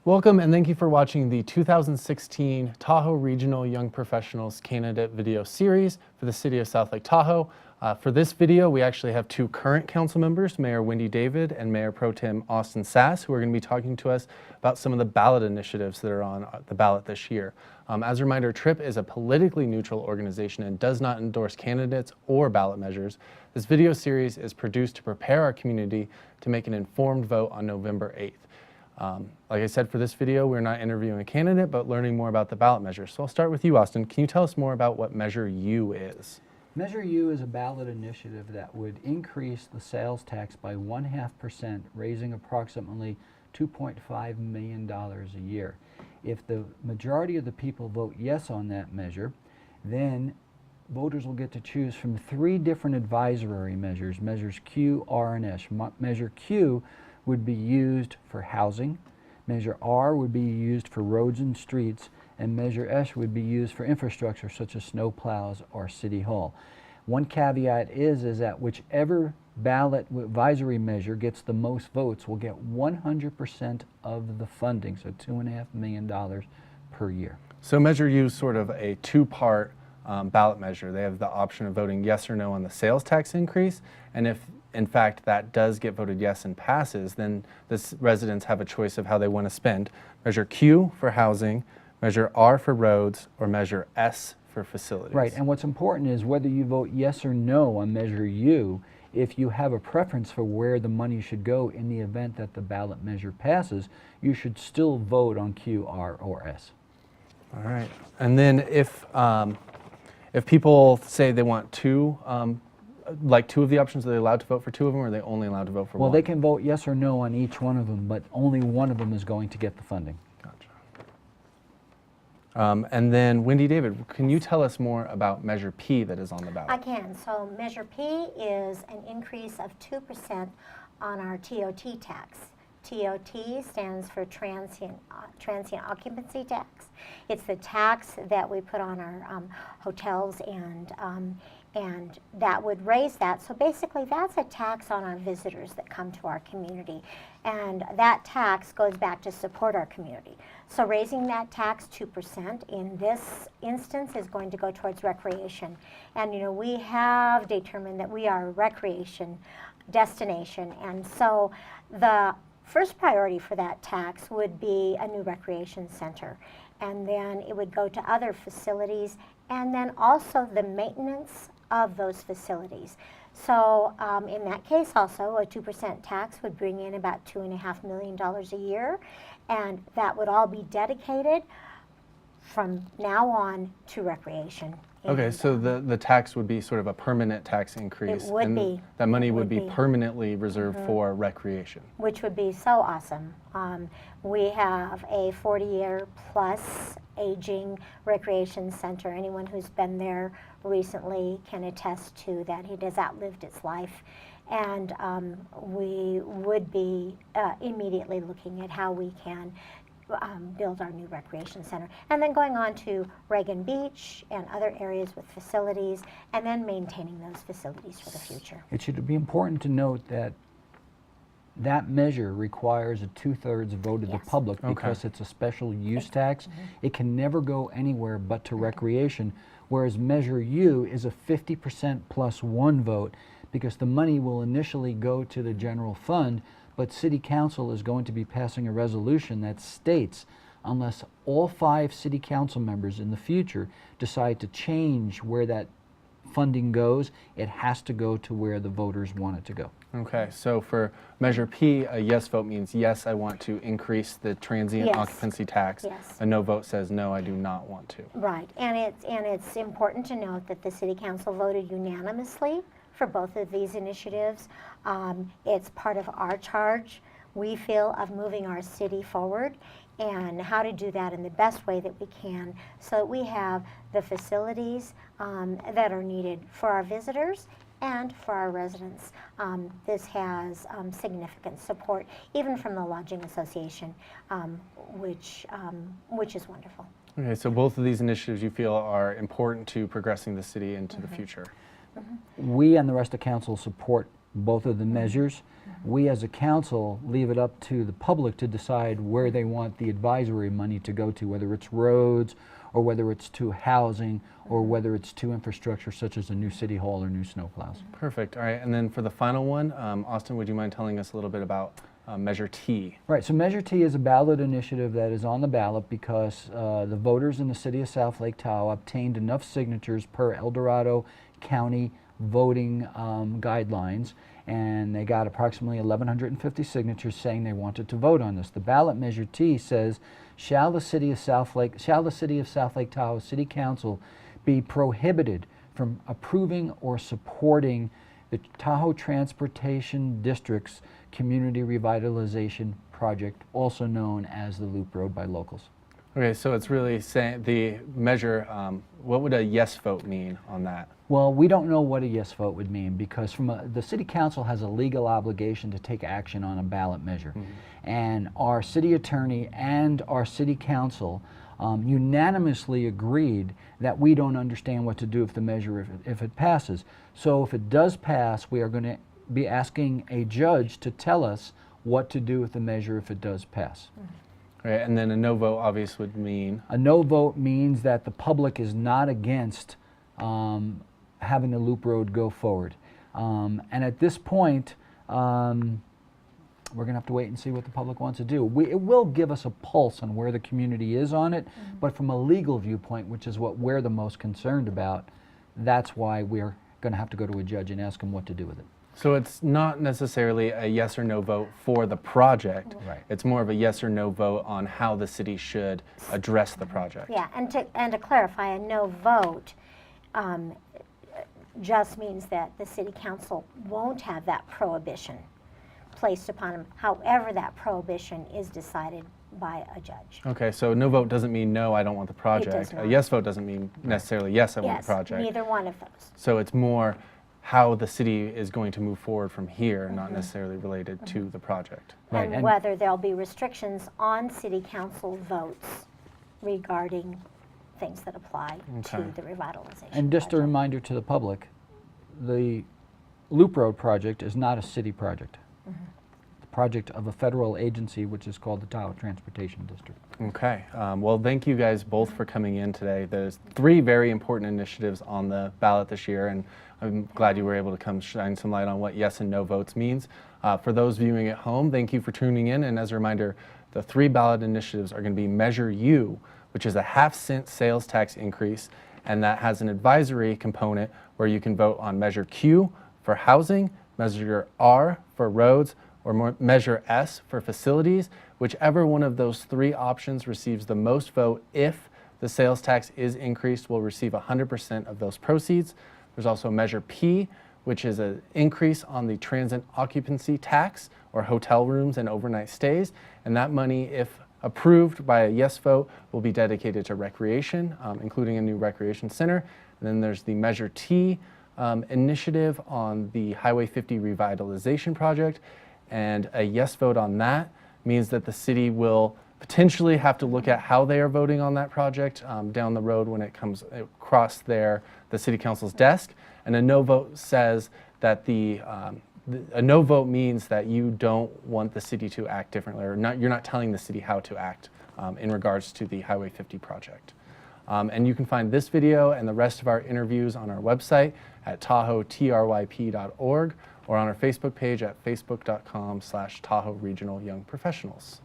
Welcome and thank you for watching the 2016 Tahoe Regional Young Professionals Candidate Video Series for the City of South Lake Tahoe. For this video, we actually have two current council members, Mayor Wendy David and Mayor Pro Tem Austin Sass, who are going to be talking to us about some of the ballot initiatives that are on the ballot this year. As a reminder, TRYP is a politically neutral organization and does not endorse candidates or ballot measures. This video series is produced to prepare our community to make an informed vote on November 8th. Like I said, for this video, we're not interviewing a candidate, but learning more about the ballot measures. So I'll start with you, Austin. Can you tell us more about what Measure U is? Measure U is a ballot initiative that would increase the sales tax by 0.5%, raising approximately $2.5 million a year. If the majority of the people vote yes on that measure, then voters will get to choose from 3 different advisory measures, Measures Q, R, and S. Measure Q would be used for housing, Measure R would be used for roads and streets, and Measure S would be used for infrastructure such as snow plows or City Hall. One caveat is that whichever ballot advisory measure gets the most votes will get 100% of the funding, so $2.5 million per year. So Measure U is sort of a two-part ballot measure. They have the option of voting yes or no on the sales tax increase, and if in fact that does get voted yes and passes, then the residents have a choice of how they want to spend. Measure Q for housing, Measure R for roads, or Measure S for facilities. Right, and what's important is whether you vote yes or no on Measure U, if you have a preference for where the money should go in the event that the ballot measure passes, you should still vote on Q, R, or S. All right, and then if people say they want two of the options, are they allowed to vote for 2 of them, or are they only allowed to vote for one? Well, they can vote yes or no on each one of them, but only one of them is going to get the funding. Gotcha. And then, Wendy David, can you tell us more about Measure P that is on the ballot? I can. So Measure P is an increase of 2% on our TOT tax. TOT stands for transient occupancy tax. It's the tax that we put on our hotels, and that would raise that. So basically that's a tax on our visitors that come to our community, and that tax goes back to support our community. So raising that tax 2% in this instance is going to go towards recreation. And you know, we have determined that we are a recreation destination, and so the first priority for that tax would be a new recreation center, and then it would go to other facilities, and then also the maintenance of those facilities. So in that case also, a 2% tax would bring in about $2.5 million a year, and that would all be dedicated from now on to recreation. Okay, so the tax would be sort of a permanent tax increase. It would and be. That money would be permanently reserved for recreation. Which would be so awesome. We have a 40-year plus aging recreation center. Anyone who's been there recently can attest to that. It has outlived its life. And we would be immediately looking at how we can build our new recreation center, and then going on to Reagan Beach and other areas with facilities, and then maintaining those facilities for the future. It should be important to note that that measure requires a 2/3 vote of the public because it's a special use tax. It can never go anywhere but to recreation, whereas Measure U is a 50% plus 1 vote because the money will initially go to the general fund, but City Council is going to be passing a resolution that states unless all 5 City Council members in the future decide to change where that funding goes, it has to go to where the voters want it to go. Okay, so for Measure P, a yes vote means yes, I want to increase the transient occupancy tax. Yes. A no vote says no, I do not want to. Right, and it's important to note that the City Council voted unanimously for both of these initiatives. It's part of our charge, we feel, of moving our city forward and how to do that in the best way that we can so that we have the facilities that are needed for our visitors and for our residents. This has significant support, even from the Lodging Association, which is wonderful. Okay, so both of these initiatives you feel are important to progressing the city into the future. We and the rest of council support both of the measures. We as a council leave it up to the public to decide where they want the advisory money to go to, whether it's roads or whether it's to housing or whether it's to infrastructure such as a new city hall or new snowplows. Perfect. All right. And then for the final one, Austin, would you mind telling us a little bit about Measure T? Right, so Measure T is a ballot initiative that is on the ballot because the voters in the city of South Lake Tahoe obtained enough signatures per El Dorado County voting guidelines, and they got approximately 1,150 signatures saying they wanted to vote on this. The ballot Measure T says, shall the city of South Lake Tahoe City Council be prohibited from approving or supporting the Tahoe Transportation District's Community Revitalization Project, also known as the Loop Road by locals. Okay, so it's really saying the measure, what would a yes vote mean on that? Well, we don't know what a yes vote would mean because the city council has a legal obligation to take action on a ballot measure. And our city attorney and our city council unanimously agreed that we don't understand what to do with the measure if it passes. So if it does pass, we are going to be asking a judge to tell us what to do with the measure if it does pass. Right, and then a no vote obviously would mean? A no vote means that the public is not against having the loop road go forward. And at this point, we're going to have to wait and see what the public wants to do. It will give us a pulse on where the community is on it, but from a legal viewpoint, which is what we're the most concerned about, that's why we're going to have to go to a judge and ask him what to do with it. So it's not necessarily a yes or no vote for the project. Right. It's more of a yes or no vote on how the city should address the project. Yeah, and to clarify, a no vote just means that the city council won't have that prohibition placed upon them. However, that prohibition is decided by a judge. Okay, so no vote doesn't mean no, I don't want the project. does not. A yes vote doesn't mean necessarily yes, I want the project. Neither one of those. So it's more how the city is going to move forward from here, not necessarily related to the project. Right, And whether there'll be restrictions on city council votes regarding things that apply Okay. to the revitalization And just a project. reminder to the public, the Loop Road project is not a city project. It's a project of a federal agency which is called the Tahoe Transportation District. Okay, well thank you guys both for coming in today. There's 3 very important initiatives on the ballot this year, and I'm glad you were able to come shine some light on what yes and no votes means. For those viewing at home, thank you for tuning in, and as a reminder, the 3 ballot initiatives are going to be Measure U, which is a half-cent sales tax increase, and that has an advisory component where you can vote on Measure Q for housing, Measure R for roads, or Measure S for facilities. Whichever one of those 3 options receives the most vote if the sales tax is increased will receive 100% of those proceeds. There's also Measure P, which is an increase on the transient occupancy tax or hotel rooms and overnight stays. And that money, if approved by a yes vote, will be dedicated to recreation, including a new recreation center. And then there's the Measure T initiative on the Highway 50 revitalization project. And a yes vote on that means that the city will potentially have to look at how they are voting on that project down the road when it comes across the city council's desk. And a no vote says that a no vote means that you don't want the city to act differently, or you're not telling the city how to act in regards to the Highway 50 project. And you can find this video and the rest of our interviews on our website at TahoeTRYP.org or on our Facebook page at facebook.com/Tahoe Regional Young Professionals.